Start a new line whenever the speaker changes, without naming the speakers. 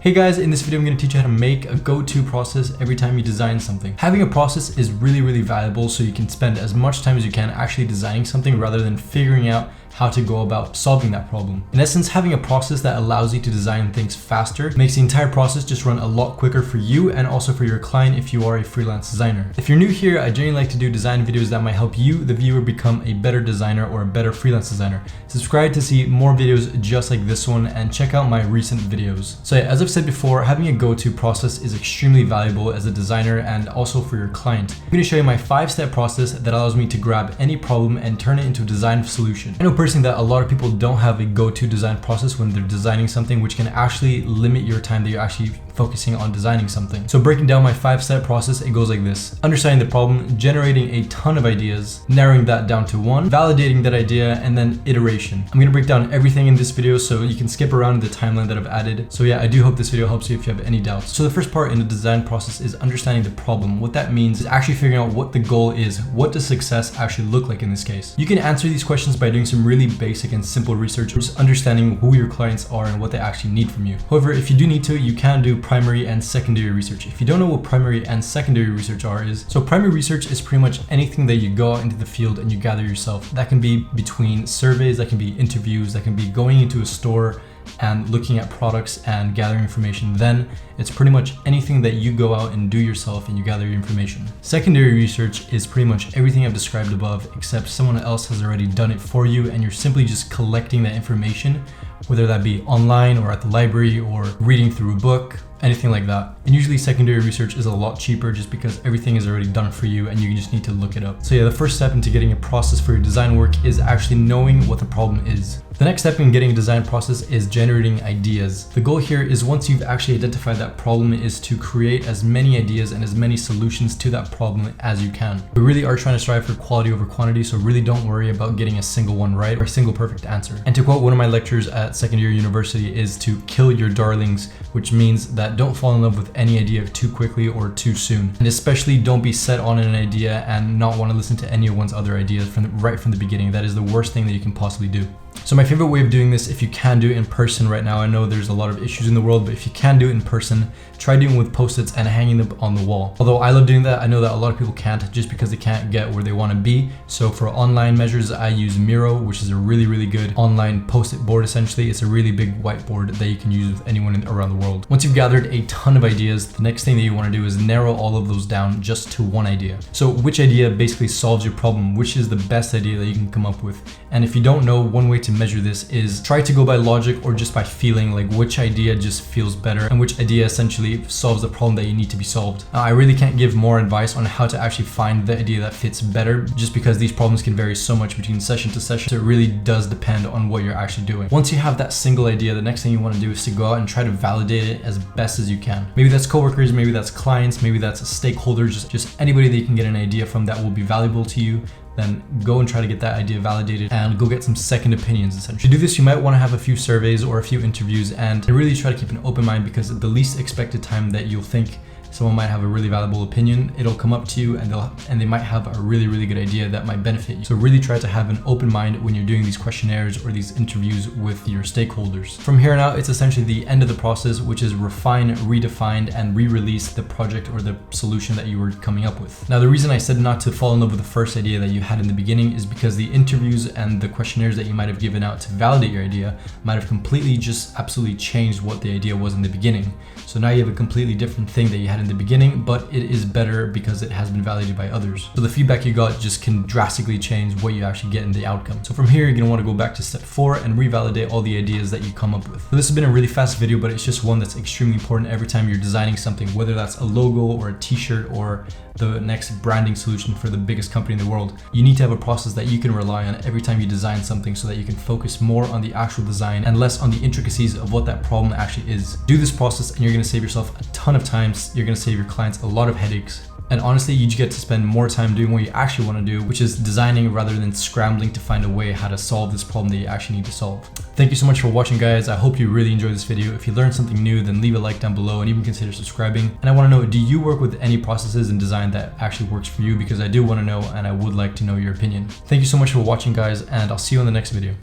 Hey guys, in this video I'm going to teach you how to make a go-to process every time you design something. Having a process is really valuable so you can spend as much time as you can actually designing something rather than figuring out how to go about solving that problem. In essence, having a process that allows you to design things faster makes the entire process just run a lot quicker for you and also for your client if you are a freelance designer. If you're new here, I generally like to do design videos that might help you, the viewer, become a better designer or a better freelance designer. Subscribe to see more videos just like this one and check out my recent videos. So yeah, as I've said before, having a go-to process is extremely valuable as a designer and also for your client. I'm going to show you my 5-step process that allows me to grab any problem and turn it into a design solution. I know personally that a lot of people don't have a go-to design process when they're designing something, which can actually limit your time that you're actually focusing on designing something. So breaking down my 5-step process, it goes like this: understanding the problem, generating a ton of ideas, narrowing that down to one, validating that idea, and then iteration. I'm gonna break down everything in this video so you can skip around the timeline that I've added. So yeah, I do hope this video helps you if you have any doubts. So the first part in the design process is understanding the problem. What that means is actually figuring out what the goal is. What does success actually look like in this case? You can answer these questions by doing some really basic and simple research, just understanding who your clients are and what they actually need from you. However, if you do need to, you can do primary and secondary research. If you don't know what primary and secondary research so primary research is pretty much anything that you go out into the field and you gather yourself. That can be between surveys, that can be interviews, that can be going into a store and looking at products and gathering information. Then it's pretty much anything that you go out and do yourself and you gather your information. Secondary research is pretty much everything I've described above, except someone else has already done it for you and you're simply just collecting that information, whether that be online or at the library or reading through a book, anything like that. And usually secondary research is a lot cheaper just because everything is already done for you and you just need to look it up. So yeah, the first step into getting a process for your design work is actually knowing what the problem is. The next step in getting a design process is generating ideas. The goal here is, once you've actually identified that problem, is to create as many ideas and as many solutions to that problem as you can. We really are trying to strive for quality over quantity, so really don't worry about getting a single one right or a single perfect answer. And to quote one of my lecturers at second year university is to kill your darlings, which means that don't fall in love with any idea too quickly or too soon. And especially don't be set on an idea and not want to listen to anyone's other ideas right from the beginning. That is the worst thing that you can possibly do. So my favorite way of doing this, if you can do it in person right now, I know there's a lot of issues in the world, but if you can do it in person, try doing it with post-its and hanging them on the wall. Although I love doing that, I know that a lot of people can't just because they can't get where they want to be. So for online measures, I use Miro, which is a really good online post-it board. Essentially, it's a really big whiteboard that you can use with anyone around the world. Once you've gathered a ton of ideas, the next thing that you want to do is narrow all of those down just to one idea. So which idea basically solves your problem? Which is the best idea that you can come up with? And if you don't know, one way to measure this is try to go by logic or just by feeling, like which idea just feels better and which idea essentially solves the problem that you need to be solved. I really can't give more advice on how to actually find the idea that fits better, just because these problems can vary so much between session to session. So it really does depend on what you're actually doing. Once you have that single idea, the next thing you want to do is to go out and try to validate it as best as you can. Maybe that's coworkers, maybe that's clients, maybe that's stakeholders, just anybody that you can get an idea from that will be valuable to you. Then go and try to get that idea validated and go get some second opinions essentially. To do this, you might want to have a few surveys or a few interviews and really try to keep an open mind, because at the least expected time that you'll think someone might have a really valuable opinion, it'll come up to you and they might have a really good idea that might benefit you. So really try to have an open mind when you're doing these questionnaires or these interviews with your stakeholders. From here on out, it's essentially the end of the process, which is refine, redefine, and re-release the project or the solution that you were coming up with. Now, the reason I said not to fall in love with the first idea that you had in the beginning is because the interviews and the questionnaires that you might have given out to validate your idea might have completely just absolutely changed what the idea was in the beginning. So now you have a completely different thing that you had in the beginning, but it is better because it has been validated by others. So the feedback you got just can drastically change what you actually get in the outcome. So from here, you're gonna want to go back to step 4 and revalidate all the ideas that you come up with. So this has been a really fast video, but it's just one that's extremely important every time you're designing something, whether that's a logo or a t-shirt or the next branding solution for the biggest company in the world. You need to have a process that you can rely on every time you design something so that you can focus more on the actual design and less on the intricacies of what that problem actually is. Do this process and you're gonna save yourself a ton of time. You're gonna save your clients a lot of headaches. And honestly, you get to spend more time doing what you actually want to do, which is designing rather than scrambling to find a way how to solve this problem that you actually need to solve. Thank you so much for watching, guys. I hope you really enjoyed this video. If you learned something new, then leave a like down below and even consider subscribing. And I want to know, do you work with any processes in design that actually works for you? Because I do want to know and I would like to know your opinion. Thank you so much for watching, guys, and I'll see you in the next video.